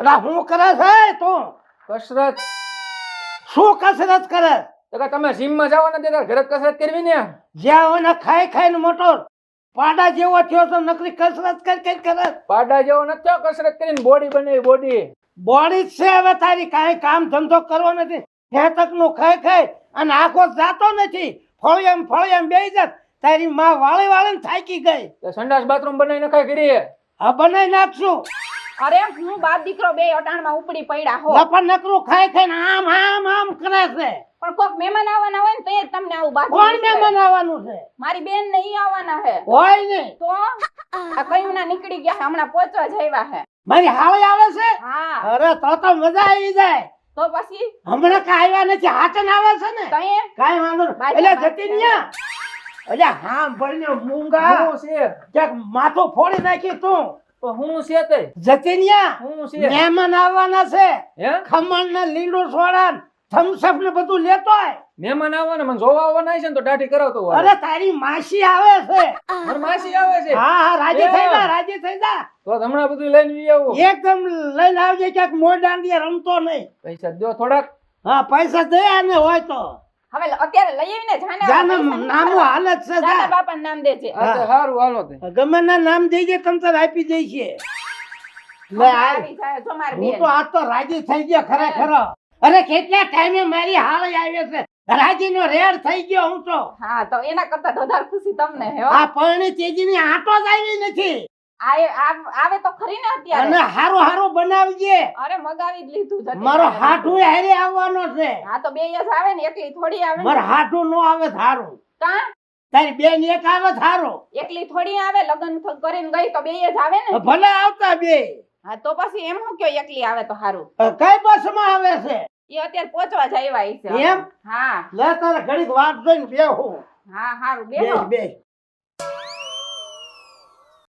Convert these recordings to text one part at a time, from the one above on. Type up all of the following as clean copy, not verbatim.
અલા હું કરે છે તું? કસરત શું કસરત કરે? તો કે તમે જીમમાં જાવ ને ત્યારે ઘરે જ કસરત કરવી ને. જ્યાં હોય ને ખાઈ ખાઈને મોટો પાડા જેવો થયો તો નકરી કસરત કરે. પાડા જેવો નથી થયો, કસરત કરીને બોડી બનાવી બોડી. બોડી જ છે હવે તારી, કાંઈ કામ ધંધો કરવો નથી. હેતક નું ખાઈ અને આખો જાતો નથી. ફળિયામ બેહી જાત. તારી માં વાળી થાકી ગઈ. તો સંડાસ બાથરૂમ બનાવી નખાય કરી. હા બનાવી નાખશું. અરે હું બાપ દીકરો બે અટાણમાં ઉપડી પડ્યા હો. લપન નકરું ખાઈને આમ કરે છે. પણ કોક મહેમાન આવવાના હોય ને તો એ તમને આવું બાજુ કોણ મહેમાન આવવાનું છે? મારી બેન ને ઈ આવવાના છે. હોય નહીં તો આ કયું ના નીકળી ગયા છે, હમણાં પહોંચવા જ આવ્યા છે. મારી હાળી આવે છે. હા અરે તો મજા આવી જાય. તો પછી હમણાં કાંઈ આવ્યા નથી, હાચન આવે છે ને. કઈ કાંઈ વાંધો નહીં. એટલે જતી ન્યા. એટલે હા ભણીને મૂંગા હું છે ક્યાંક માથું ફોડી નાખી તું. તો હું છે તે જતી ન્યા. હું છે મહેમાન આવવાના છે. હે ખમણ ને લીંડું સોડા થમ્સઅપ ને બધું લેતો હોય. મહેમાન આવવાના મને જોવા આવવાના છે ને તો દાઢી કરાવતો હોય. અરે તારી માસી આવે છે. મારી માસી આવે છે. હા રાજી થઈ જા. તો હમણાં બધું લઈને આવું. એકદમ લઈને આવજે, ક્યાંક મોર દાંડિયા રમતો નહીં. પૈસા દો થોડાક. હા પૈસા દે આને હોય તો. હવે અત્યારે લઈ આવીને જાને નામું હાલત છે જા. બાપાનું નામ દેજે. હા તો સારું હાલો તે. ગમે ના નામ દેજે તમ તાર આપી દઈશે. લે આ આવી જાય જો મારી હું બેન. તો આ તો રાજી થઈ ગયો ખરેખર. અરે કેટલા ટાઈમે મારી હાલ આવે છે. રાજી નો રેડ થઈ ગયો હું તો. હા તો એના કરતા વધારે ખુશી તમને હે હો. આ પરણી તેજી ની આટો જ આવી નથી. આવે તો ખરી ને અને અત્યારે. હારું બનાવજે. અરે મગાવી જ લીધું છે. મારો હાઠું હારે આવવાનો છે. હા તો બે જ આવે ને, એકલી થોડી આવે ને. મારો હાઠું નો આવે થારું. કાં તારી બેન એક આવે થારો. એકલી થોડી આવે, લગ્ન કરીને ગઈ તો બે જ આવે ને. ભલે આવતા બે. હા તો પછી એમ હું કયો એકલી આવે તો સારું. કઈ બસમાં આવે છે? એ અત્યારે પહોંચવા જ આવ્યા છે. એમ? હા લે તારે ઘડીક વાત જોઈને બેહું. હા સારું બેસો. બેસ.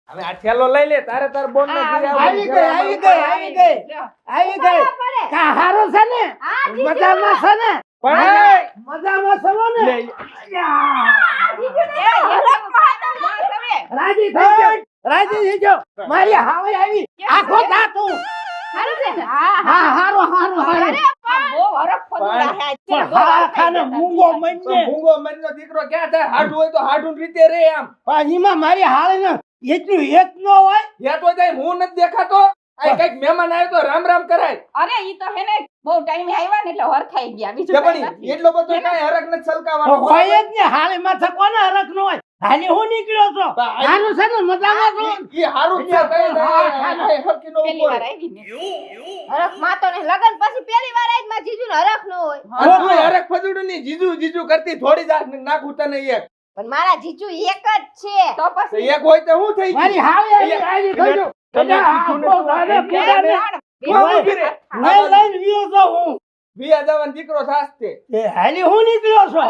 હવે આ થેલો લઈ લે. તારે તાર બોન ને ઘરે આવી ગઈ. કા હારો છે ને? મજામાં છે ને? પણ મજામાં છો ને? રાજી થઈ ગયો. મારી હાવે આવી. આખો જા તું. હા હારું. બહુ હરખ પદુડા હે આજ. પણ હા ખાને મૂંગો મનને. ભૂંગો મનનો દીકરો ક્યાં થાય? હાડું હોય તો હાડું રીતે રે આમ. પણ એમાં મારી હાળે ને એટલું એક ન હોય. યા તો જાય હું નથી દેખાતો. આ કઈક મહેમાન આવ્યો તો રામ કરાય. અરે ઈ તો હે ને બહુ ટાઈમે આવ્યા ને એટલે હરખાઈ ગયા. બીજું કે કાંઈ પણ નથી. એટલો બધો કઈ હરખ નથી સલકાવાનો. હોય જ ને હાળે માથે કોને હરખ ન હોય. હાલી હું નીકળ્યો છો. ભાઈ. આનું છે ને મજામાં છો. ઈ હારું જ છે. કઈ હરખીનો પહેલી વાર ઉપર. આવી ને. હરખ માં તો ને લગન પછી પહેલી વાર આજ માં જીજુ ને હરખ નો હોય. બધું હરખ ફજુડું ની જીજુ કરતી થોડી જ નાખું તને એક. પણ મારા જીજુ એક જ છે. તો તો પછી એક હોય તો હું થઈ ગયું? મારી હાળે આવી થઈ ગયો. તમે આખો વારે ફેરાને હું ઊભી રહે. લઈને વિયો છો હું. વિયા જવાન દીકરો થાસ તે. એ હાલી હું નીકળ્યો છો.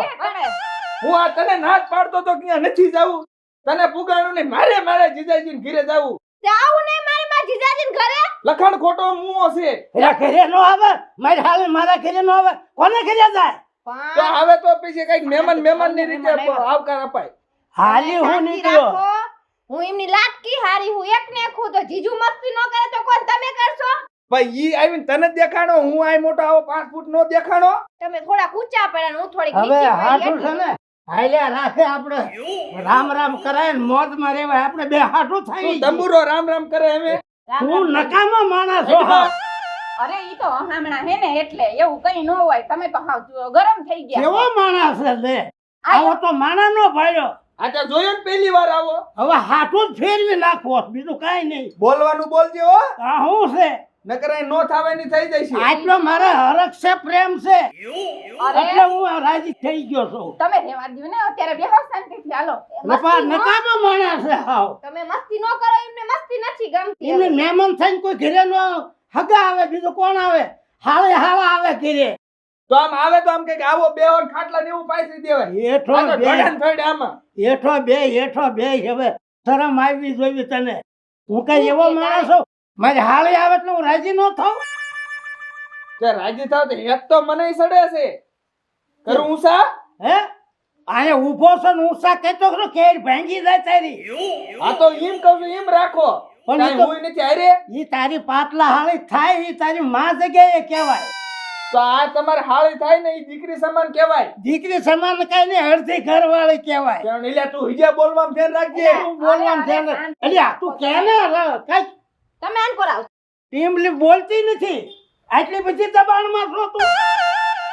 હું આ તને નાચ પાડતો તો ક્યાં નથી જાવું. તને પુગાણું નહીં. મારે જીજાજીને ઘરે જાવું. તે આવું નહીં મારે મારા જીજાજી ને ઘરે. લખણ ખોટો મુઓ છે. એના ઘરે નો આવે. મારી હાલે મારા ઘરે નો આવે. કોને ઘરે જાય? તો હવે તો પછી કઈક મહેમાન ની રીતે આવકાર અપાય. હાલી હું શાંતિ નીકળ્યો. રાખો. હું એમની લાટકી હારી હું એક ને ખુદ તો જીજુ મસ્તી ન કરે તો કોણ તમે કરશો? ભાઈ ઈ આવીને તને જ દેખાણો. હું આય મોટો આવો 5 ફૂટ નો દેખાણો. તમે થોડા ઊંચા પડ્યા ને હું થોડી હવે નીચી હાઠું પડી છે ને હાલ્યા રાખે આપણે રામ કરાય ને મોજમાં રહેવાય. આપણે બે હાઠું તું થઈ તંબુરો રામ કરે એમે. તું નકામો માણસ છો. અરે ઈ તો હમણાં હે ને એટલે એવું કઈ ન હોય. તમે તો હાવ ગરમ થઈ ગયા. કેવો માણસ છે લે. આવો તો માણા નો ભાડ્યો. આ તે જોયો ને પહેલી વાર આવો. હવે હાથું જ ફેરવી નાખવો બીજું કાઈ નહીં. બોલવાનું બોલજે હો. આ શું છે? નકર અહીં નો થાવાની થઈ જાય છે. આટલો મારે હરખ છે, પ્રેમ છે અરે એટલે હું રાજી થઈ ગયો છું. તમે રહેવા દ્યો ને અત્યારે બેહો શાંતિથી. હાલો નપા નકામો માણસ છે હાવ. તમે મસ્તી ન કરો એમને મસ્તી નથી ગમતી. એમને મહેમાન થઈને કોઈ ઘરે નો હગા આવે બીજું કોણ આવે? હાળા આવે ઘરે. તો આમ આવે તો આમ કઈક આવો બેહો ને ખાટલા ને એવું પાછી દેવાય. હેઠો આ તો બે ઢોળાને થોડી આમાં. હેઠો બે હવે શરમ આવી જોઈ તને. હું કઈ એવો માણસ છું? મારી હાળી આવે એટલે હું રાજી નો થાઉં. તે રાજી થાવ તો હેત તો મને સડે છે. કરું ઊંસા? હે આને ઊભો છો ને ઊંસા કહેતો ખરો કેર ભાંગી જાય તારી. આ તો એમ કહું છું એમ રાખો. પણ કાંઈ ઈ તો- હુંય નથી હારે. ઈ તારી પાટલા હાળી થાય ઈ તારી માં જગ્યાએ કહેવાય. તો આ તમારે હાળી થાય ને ઈ દીકરી સમાન કહેવાય. દીકરી સમાન કઈ ને અડધી ઘરવાળી કહેવાય. કારણ એટલે તું હિજા બોલવામાં ધ્યાન રાખજે. તું બોલવાનું છે ને અલ્યા તું કે ને કઈ તમે આન કરાવ ટીમલી બોલતી નથી આટલી બધી દબાણમાં છો તું.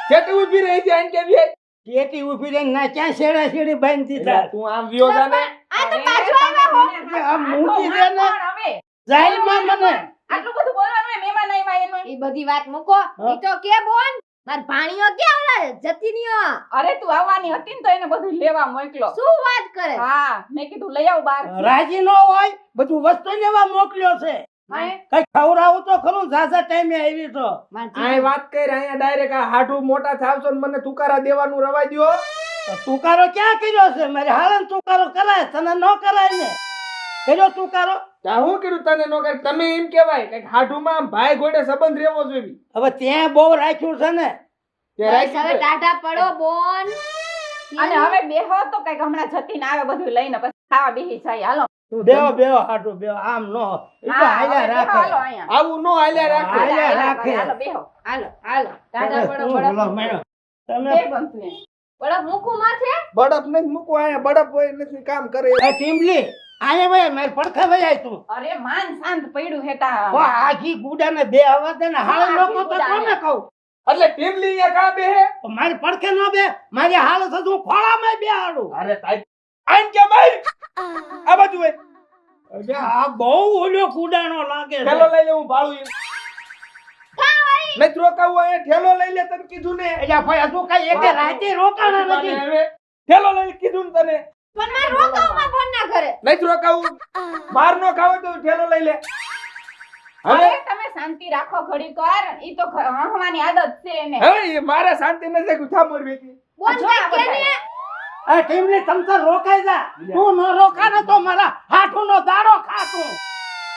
છેટી ઊભી રહી જાય ને કેવી કેટી ઊભી રહીને ના ક્યાં શેડા શેડી બાંધી દીધા. તું આમ વિયો જા ને. આ તો પાછો આવ્યા હો આ મૂકી દે ને હવે જાહેરમાં મને આટલું બધું બોલવાનું હોય, મહેમાન આવ્યા એનું. ઈ બધી વાત મૂકો ઈ તો કે બોન માર ભાણીઓ ક્યાં ઓલા જતીનીઓ અરે તું આવવાની હતી ને તો એને બધું લેવા મોકલો. શું વાત કરે હા મેં કીધું લઈ આવ બાર. રાજી ન હોય બધું વસ્તુ લેવા મોકલ્યો છે. કઈ ખવડાવું તો ખરું ઝાઝા ટાઈમે આવી તો. આય વાત કર અહીંયા ડાયરેક્ટ આ હાઠું મોટા થાવશો ને મને તુકારા દેવાનું રવા દ્યો. તુકારો ક્યાં કર્યો છે મારે હાલન તુકારો કરાય તને ન કરાય ને કર્યો તુકારો. તા હું કીધું તને નો કર તમે એમ કહેવાય કે હાઠુમાં ભાઈ ઘોડે સંબંધ રહેવો જોઈએ. હવે ત્યાં બહુ રાખ્યું છે ને તે બસ રાખી હવે દે. ટાટા પડો બોન અને હવે બેહો તો કઈક હમણાં જતીને આવે બધું લઈને પછી ખાવા બેહી જાય. હાલો બેહો બેહો હાટું બેહો આમ નો એ તો હા, હાલ્યા હવે બેહો, હાલો રાખે. અહીંયા. આવું નો હાલ્યા રાખે. હાલ્યા રાખે. હાલો બેહો. હાલો હાલો ટાટા પડો હું બોલો બડો મેડમ. બે તમે ગમતું એમ. બડો મૂકું માથે બડપ નથી મૂકવું અહીંયા બડપ હોય નથી કામ કરે. એ ટીમલી આયા ભાઈ મારે પડખે ભાઈ તું અરે માન શાંત પડ્યું હેતા. ઓ આખી ગુડાને બે અવાજ દે ને હાલ હા, લોકો તો ગુડાને. કોને કહું એટલે ટીમલી અહીંયા કા બેહે. તો મારી પડખે ન બે મારી હાલ થતું હું ખોળામાં બે આડું. અરે તાઈ આઈન કે ભાઈ આ બાજુ હોય. અરે આ બહુ ઓલો કુડાણો લાગે છે. ઠેલો લઈ લે હું ભાળું એમ. નથી રોકાવું અહીંયા ઠેલો લઈ લે તને કીધું ને. એટલે ભાઈ હજુ કઈ એકે રાતે રોકાણા તને નથી. હવે ઠેલો લઈ કીધું ને તને. પણ માર રોકાવમાં ફોન ના કરે નથી રોકાવું. બહાર નો ખાવ તો ઠેલો લઈ લે. અરે હવે તમે શાંતિ રાખો ઘડીક વાર. ઈ તો હહવાની આદત છે એને. હવે મારે શાંતિ નથી કે થા મોર બેટી. બોન જો આ કઈ કે ને આ ટીમલી તમ તો રોકાઈ જા. તું ન રોકા ને તો મારા હાથુનો દાડો ખા તું.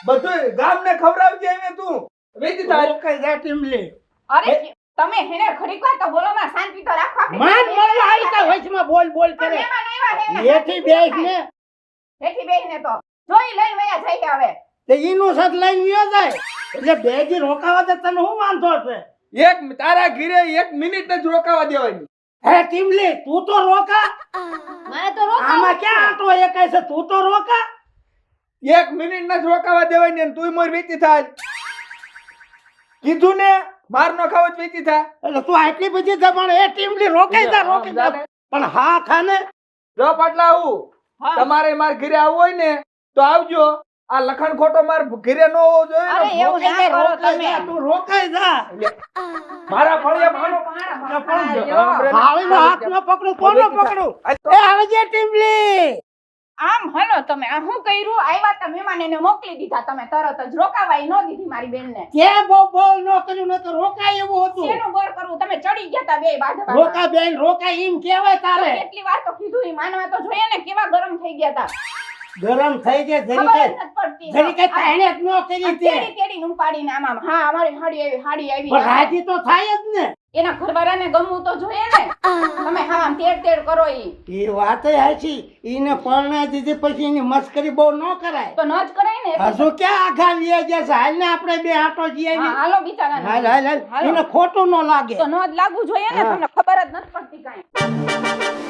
બધું ગામને ખવડાવજે હવે તું. વેચી તાર. રોકાઈ જા ટીમલી. અરે તમે હેને ઘડીક વાર તો બોલો માં શાંતિ તો રાખો. આપણે માન મળવા આવી તા વચમાં બોલ બોલ પણ કરે. મહેમાન આવ્યા છે. એથી બેસ ને હેઠી બેહીને તો જોઈ લઈને વયા જાય છે હવે. તે ઈનું સદ લઈને વિયો જાય. એટલે બેજી રોકાવા દે તને શું વાંધો છે? એક તારા ઘરે 1 મિનિટ જ રોકાવા દેવાની. હે ટીમલી તું તો રોકા. મારે તો રોકાવ આમાં ક્યાં આટો એકાય છે? તું તો રોકા. 1 મિનિટ જ રોકાવા દેવાની અને તુંય મોર વેચી થાજ. કીધું ને માર નો ખાવ જ વેચી થા. એટલે તું આટલી બધી દબાણ એ ટીમલી રોકાઈ જા રોકાઈ જા. પણ હા ખાને જો પાટલા આવું હા. તમારે માર ઘરે આવવું હોય ને તો આવજો. આ લખણ ખોટો માર ઘરે નો હોવો જોઈએ અરે ને. એવું ના કરો રોકાઈ તમે. જા, તું રોકાઈ જા. મારા ફળિયા માનો હાળીનો હાથ ન પકડું કોનો પકડું? એ આવજે ટીમલી. આમ હલો તમે આ શું કર્યું? આવ્યા તા મહેમાન એને મોકલી દીધા તમે તરત જ. રોકાવાય ન દીધી મારી બેનને. ત્યાં બહુ બોલ ન કર્યું ન તો રોકાય એવું હતું. શેનું બર કરવું? તમે ચડી ગયા તા બે બાજુ રોકા બેન રોકાય એમ કહેવાય તારે. કેટલી વાર તો કીધું ઈ માનવા તો જોઈએ ને. કેવા ગરમ થઈ ગયા તા. ગરમ થઈ જાય ખબર જ જરી નથી પડતી. જરી કઈ તાણે જ ન કરી તે. તેડી તેડીને ઉપાડીને આમ હા અમારી હાડી આવી પણ રાજી તો થાય જ ને. એના ઘરવાળાને ગમવું તો જોઈએ ને. તમે હા આમ તેડ કરો ઈ એ વાત હાચી. ઈને પરણાઈ દીધી પછી એની મસ્કરી બહુ ન કરાય. તો ન જ કરાય ને. હજુ ક્યાં આઘા લે જશે? હાલ ને આપણે બે આટો જઈએ. હા, હાલો બિચારા હાલ હાલ હાલ. એને ખોટું ન લાગે. તો ન જ લાગવું જોઈએ ને. તમને ખબર જ નથી પડતી કાંઈ.